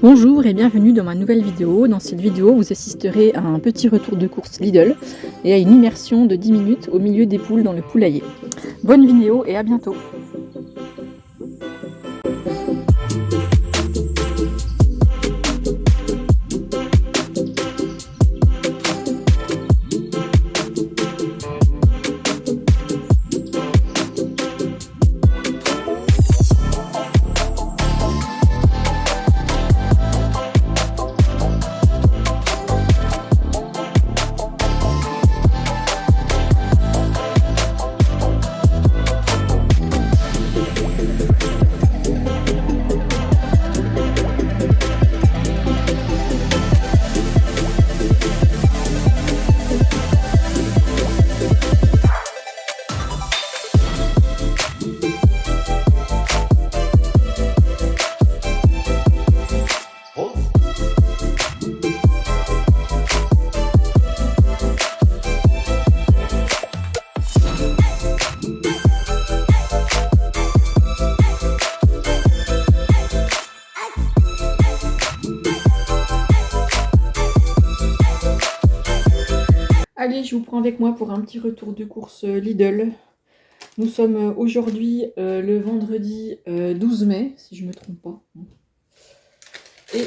Bonjour et bienvenue dans ma nouvelle vidéo. Dans cette vidéo, vous assisterez à un petit retour de course Lidl et à une immersion de 10 minutes au milieu des poules dans le poulailler. Bonne vidéo et à bientôt. Allez, je vous prends avec moi pour un petit retour de course Lidl. Nous sommes aujourd'hui le vendredi 12 mai, si je ne me trompe pas. Et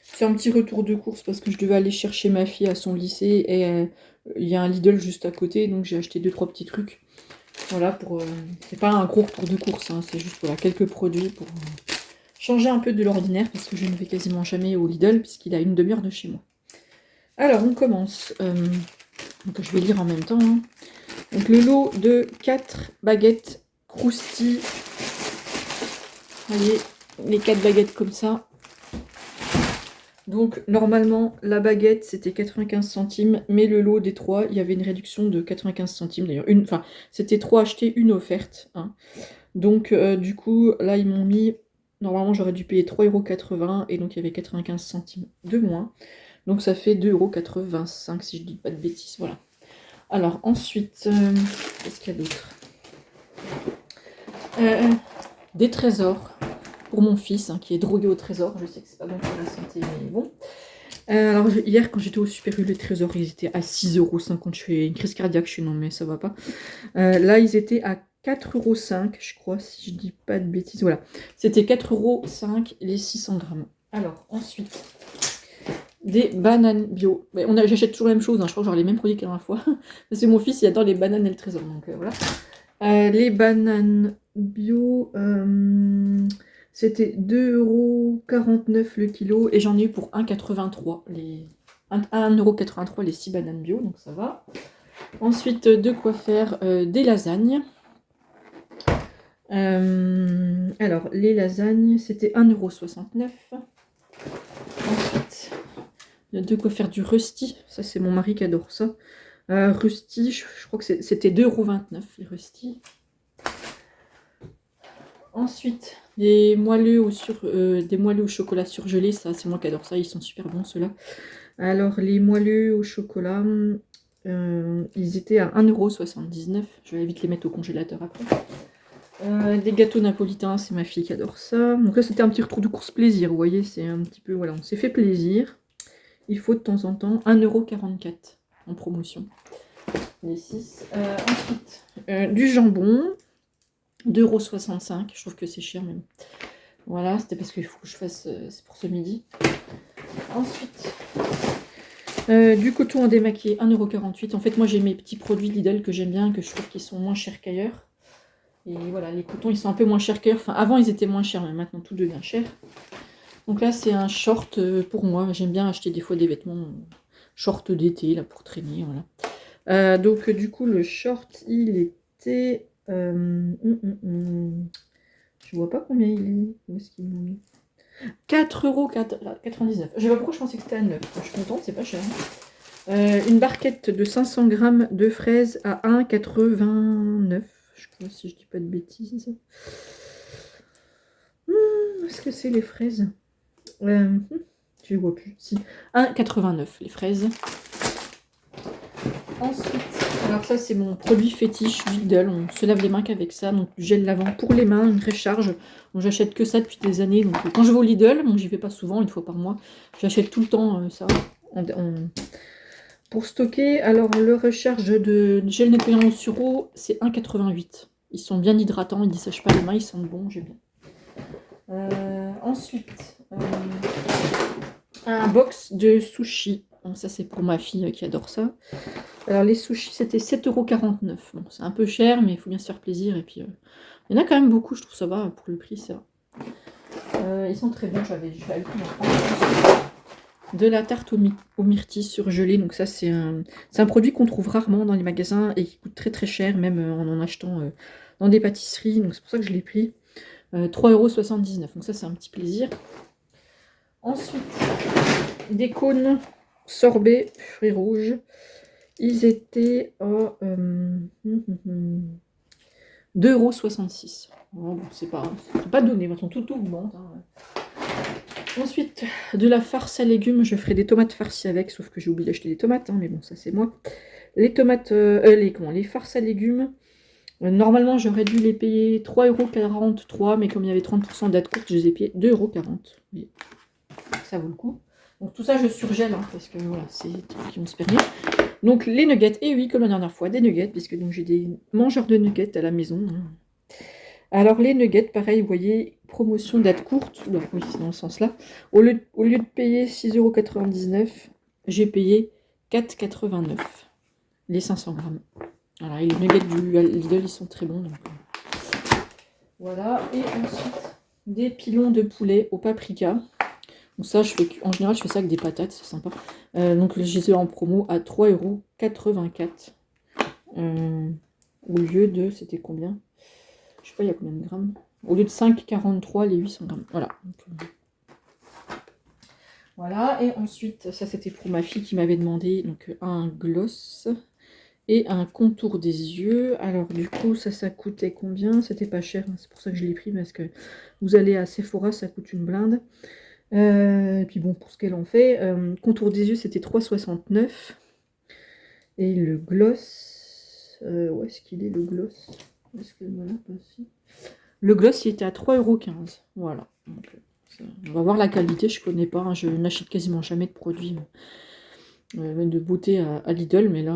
c'est un petit retour de course parce que je devais aller chercher ma fille à son lycée et il y a un Lidl juste à côté, donc j'ai acheté 2-3 petits trucs. Voilà, pour c'est pas un gros retour de course, hein, c'est juste voilà, quelques produits pour changer un peu de l'ordinaire parce que je ne vais quasiment jamais au Lidl puisqu'il a une demi-heure de chez moi. Alors, on commence. Donc, je vais lire en même temps. Hein. Donc, le lot de 4 baguettes croustilles. Voyez, les 4 baguettes comme ça. Donc, normalement, la baguette, c'était 95 centimes. Mais le lot des 3, il y avait une réduction de 95 centimes. D'ailleurs, enfin, c'était 3 achetés, une offerte. Hein. Donc, du coup, là, ils m'ont mis... Normalement, j'aurais dû payer 3,80 € et donc, il y avait 95 centimes de moins. Donc ça fait 2,85 € si je dis pas de bêtises, voilà. Alors ensuite, qu'est-ce qu'il y a d'autre des trésors pour mon fils, hein, qui est drogué au trésor. Je sais que c'est pas bon pour la santé, mais bon. Alors hier, quand j'étais au Super U, les trésors, ils étaient à 6,50 €. Je fais une crise cardiaque, je suis non mais ça va pas. Là, ils étaient à 4,05 € je crois, si je dis pas de bêtises. Voilà, c'était 4,05 € les 600 grammes. Alors ensuite... des bananes bio. J'achète toujours la même chose, hein, je crois que j'aurai les mêmes produits que la dernière fois. Parce que mon fils, il adore les bananes et le trésor. Donc voilà. Les bananes bio, c'était 2,49 € le kilo. Et j'en ai eu pour 1,83 € les 1,83 € les 6 bananes bio, donc ça va. Ensuite, de quoi faire des lasagnes. Alors, les lasagnes, c'était 1,69 €. Ensuite... de quoi faire du rusty, ça c'est mon mari qui adore ça. Rusty, je crois que c'était 2,29 € les rusty. Ensuite, des moelleux au chocolat surgelé, ça c'est moi qui adore ça, ils sont super bons ceux-là. Alors les moelleux au chocolat, ils étaient à 1,79 €, je vais vite les mettre au congélateur après. Des gâteaux napolitains, c'est ma fille qui adore ça. Donc là c'était un petit retour de course plaisir, vous voyez, c'est un petit peu, voilà, on s'est fait plaisir. Il faut de temps en temps 1,44 € en promotion. Les 6. Ensuite, du jambon, 2,65 €. Je trouve que c'est cher même. Voilà, c'était parce qu'il faut que je fasse, c'est pour ce midi. Ensuite, du coton à démaquiller, 1,48 €. En fait, moi j'ai mes petits produits Lidl que j'aime bien, que je trouve qu'ils sont moins chers qu'ailleurs. Et voilà, les cotons ils sont un peu moins chers qu'ailleurs. Enfin, avant ils étaient moins chers, mais maintenant tout devient cher. Donc là, c'est un short pour moi. J'aime bien acheter des fois des vêtements short d'été, là, pour traîner, voilà. Donc, du coup, le short, il était... Je vois pas combien il est. Où est-ce qu'ils m'ont mis 4,99 €. Je sais pas pourquoi je pensais que c'était à 9 €. Je suis contente, c'est pas cher. Une barquette de 500 grammes de fraises à 1,89 €. Je crois, si je dis pas de bêtises. Est-ce que c'est les fraises je ne vois plus. Si. 1,89 € les fraises. Ensuite, alors ça c'est mon produit fétiche Lidl, on se lave les mains qu'avec ça, donc du gel lavant pour les mains, une recharge. Bon, j'achète que ça depuis des années, donc quand je vais au Lidl, bon j'y vais pas souvent, une fois par mois, j'achète tout le temps ça pour stocker. Alors le recharge de gel nettoyant au sureau, c'est 1,88. Ils sont bien hydratants, ils ne dessèchent pas les mains, ils sentent bon, j'aime bien. Ensuite, un box de sushis. Bon, ça c'est pour ma fille qui adore ça. Alors les sushis c'était 7,49 €. Bon, c'est un peu cher, mais il faut bien se faire plaisir. Et puis il y en a quand même beaucoup, je trouve ça va pour le prix, ça. Ils sont très bons, j'avais le prix en France. De la tarte aux myrtilles surgelée. Donc ça c'est un produit qu'on trouve rarement dans les magasins et qui coûte très très cher, même en achetant dans des pâtisseries. Donc c'est pour ça que je l'ai pris. 3,79 €. Donc ça c'est un petit plaisir. Ensuite, des cônes sorbet fruits rouges. Ils étaient à 2,66 €. Oh, bon, c'est pas donné, maintenant tout augmente. Hein. Ensuite, de la farce à légumes, je ferai des tomates farcies avec, sauf que j'ai oublié d'acheter des tomates, hein, mais bon, ça c'est moi. Les tomates, les farces à légumes, normalement j'aurais dû les payer 3,43 €, mais comme il y avait 30% d'aide courte, je les ai payés 2,40 €. Oui. Ça vaut le coup. Donc tout ça je surgèle, hein, parce que voilà, c'est des trucs qui vont se permettre. Donc les nuggets, et oui, comme la dernière fois, des nuggets, puisque donc j'ai des mangeurs de nuggets à la maison. Hein. Alors les nuggets, pareil, vous voyez, promotion date courte, oui, c'est dans le sens là. Au lieu de payer 6,99 €, j'ai payé 4,89 € les 500 grammes. Voilà, et les nuggets du Lidl, ils sont très bons. Donc. Voilà, et ensuite, des pilons de poulet au paprika. Donc ça, en général, je fais ça avec des patates, c'est sympa. Donc je les ai en promo à 3,84 €. Au lieu de, c'était combien? Je sais pas, il y a combien de grammes? Au lieu de 5,43 les 800 grammes. Voilà. Voilà, et ensuite, ça c'était pour ma fille qui m'avait demandé donc un gloss et un contour des yeux. Alors du coup, ça coûtait combien? C'était pas cher, hein, c'est pour ça que je l'ai pris, parce que vous allez à Sephora, ça coûte une blinde. Et puis bon, pour ce qu'elle en fait, contour des yeux c'était 3,69 €. Et le gloss, où est-ce qu'il est le gloss? Est-ce que voilà, pas ici. Le gloss il était à 3,15 €. Voilà. Donc, on va voir la qualité, je connais pas, hein, je n'achète quasiment jamais de produits de beauté à Lidl, mais là,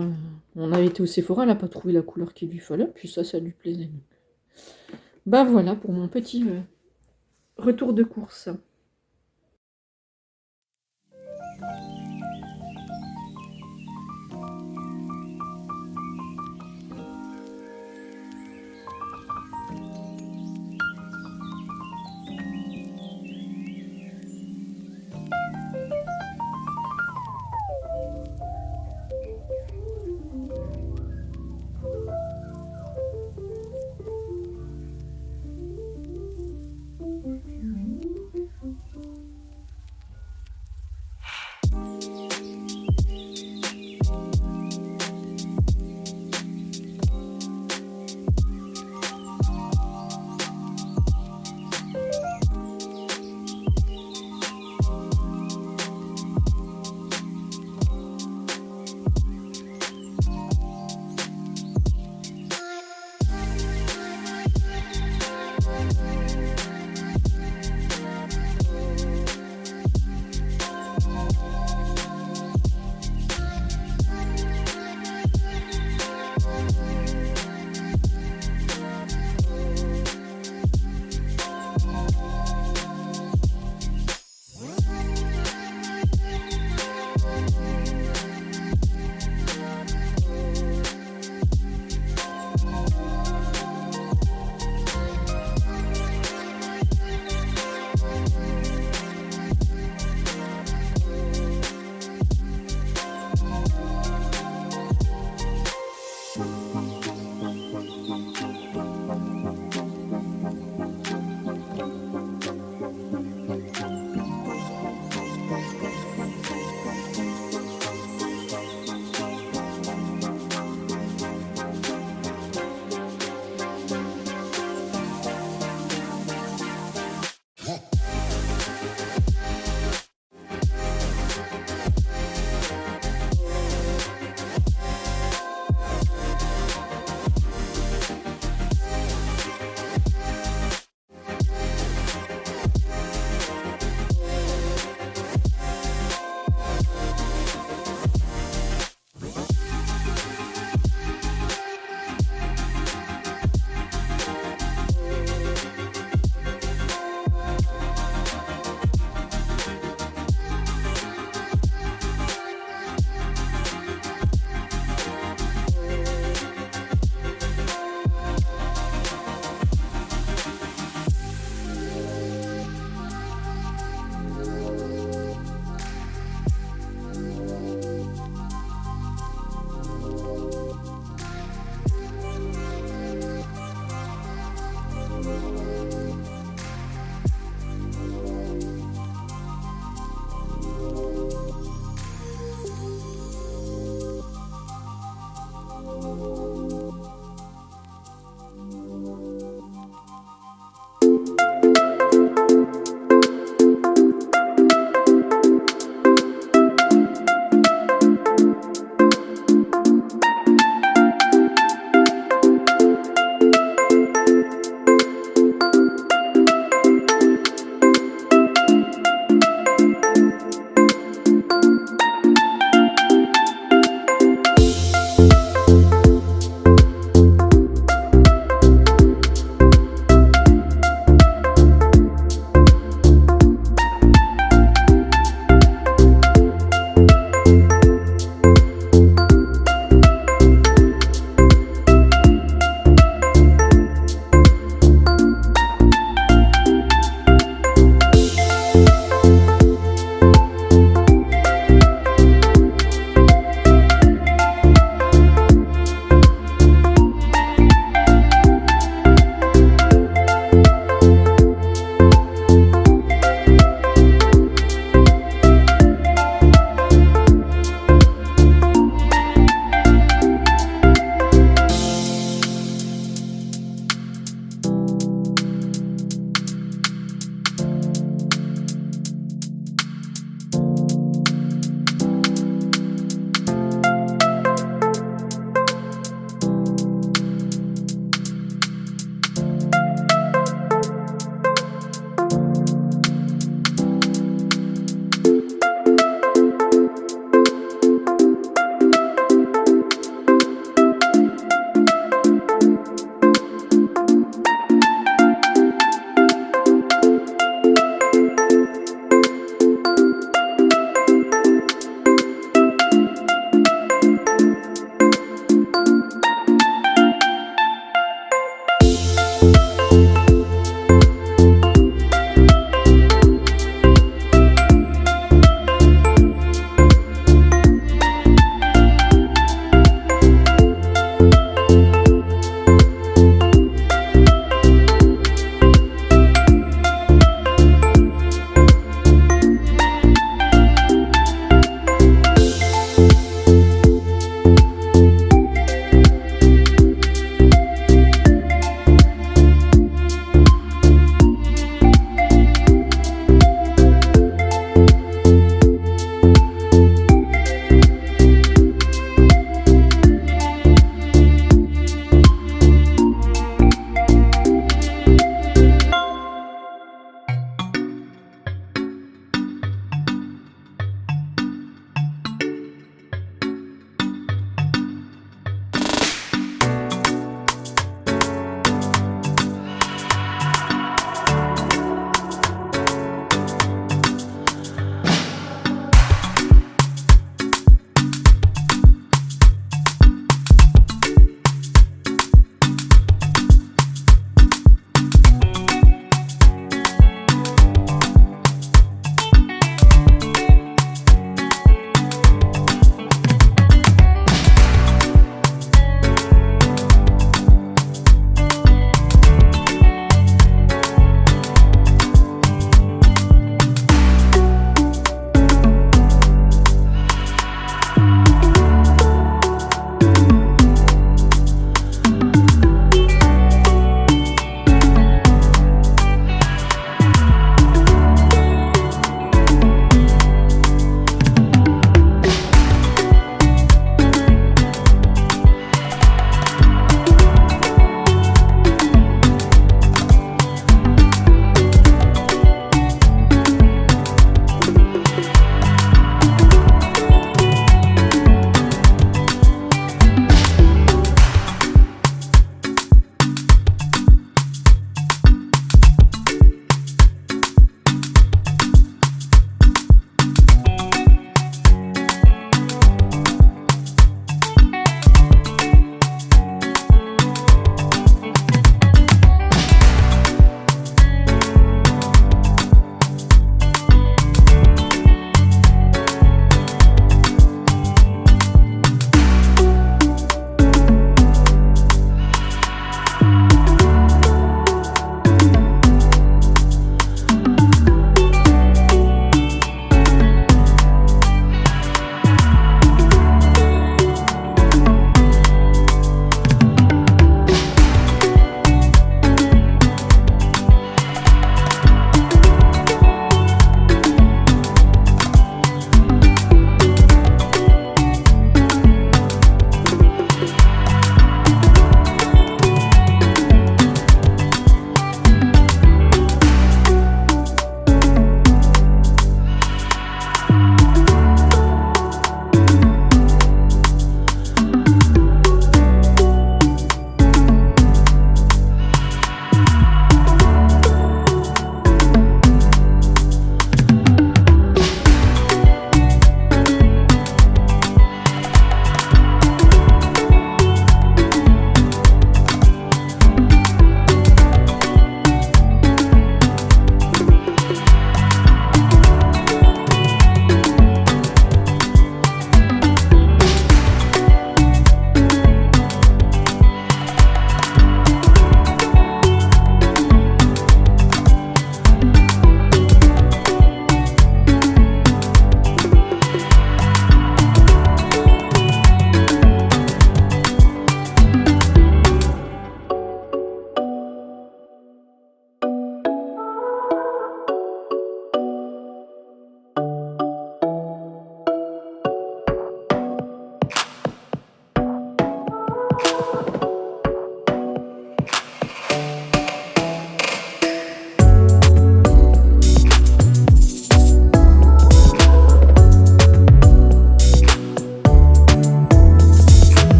on avait été au Sephora, elle n'a pas trouvé la couleur qui lui fallait, puis ça lui plaisait. Bah voilà pour mon petit retour de course.